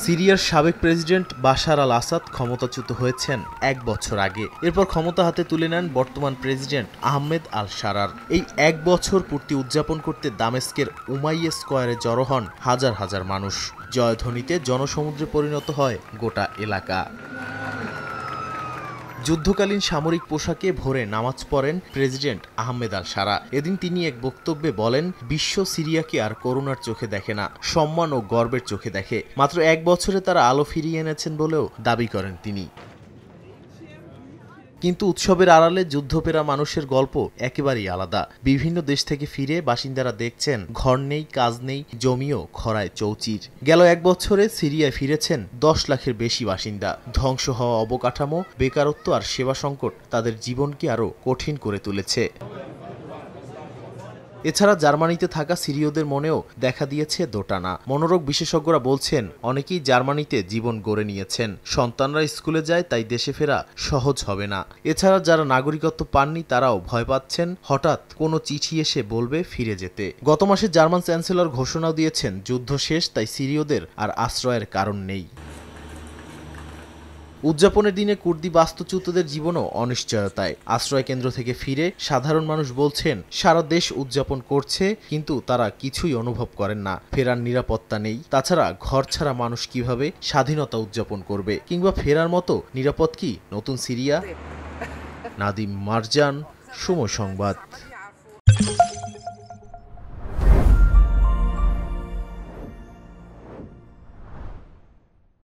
সিরিয়ার সাবেক president Bashar আল আসাদ ক্ষমতাচ্যুত হয়েছেন ১ বছর আগে। এরপর ক্ষমতা হাতে তুলে নেন বর্তমান প্রেসিডেন্ট আহমেদ আল শারার। এই ১ বছর পূর্তি উদযাপন করতে দামেস্কের উমাইয়া স্কয়ারে জড়ো হন হাজার হাজার মানুষ। জয়ধ্বনিতে জনসমুদ্রে পরিণত হয় গোটা এলাকা। যুদ্ধকালীন সামরিক পোশাকে ভোরে নামাজ পড়েন প্রেসিডেন্ট আহমেদ আল শারা। এদিন তিনি এক বক্তব্যে বলেন, বিশ্ব সিরিয়াকে আর করুণার চোখে দেখে না, সম্মান ও গর্বের চোখে দেখে। মাত্র ১ বছরে তারা আলো ফিরিয়ে এনেছেন বলেও দাবি করেন তিনি। কিন্তু উৎসবের আড়ালে যুদ্ধপেরা মানুষের গল্প একেবারেই আলাদা। বিভিন্ন দেশ থেকে ফিরে বাসিন্দারা দেখছেন ঘর নেই, কাজ নেই, জমিও খরায় চৌচির। গেল ১ বছরে সিরিয়ায় ফিরেছেন ১০ লাখের বেশি বাসিন্দা। ধ্বংস হওয়া অবকাঠামো, বেকারত্ব আর সেবা সংকট তাদের জীবনকে আরও কঠিন করে তুলেছে। এছাড়া জার্মানিতে থাকা সিরীয়দের মনেও দেখা দিয়েছে দোটানা। মনোরোগ বিশেষজ্ঞরা বলছেন, অনেকেই জার্মানিতে জীবন গড়ে নিয়েছেন, সন্তানরা স্কুলে যায়, তাই দেশে ফেরা সহজ হবে না। এছাড়া যারা নাগরিকত্ব পাননি তারাও ভয় পাচ্ছেন হঠাৎ কোনো চিঠি এসে বলবে ফিরে যেতে। গত মাসে জার্মান চ্যান্সেলর ঘোষণাও দিয়েছেন, যুদ্ধ শেষ, তাই সিরীয়দের আর আশ্রয়ের কারণ নেই। উদযাপনের দিনে কুর্দি বাস্তুচ্যুতদের জীবনও অনিশ্চয়তায়। আশ্রয় কেন্দ্র থেকে ফিরে সাধারণ মানুষ বলছেন, সারা দেশ উদযাপন করছে, কিন্তু তারা কিছুই অনুভব করেন না। ফেরার নিরাপত্তা নেই। তাছাড়া ঘর ছাড়া মানুষ কিভাবে স্বাধীনতা উদযাপন করবে, কিংবা ফেরার মতো নিরাপদ কি নতুন সিরিয়া? নাদিম মারজান, সময় সংবাদ।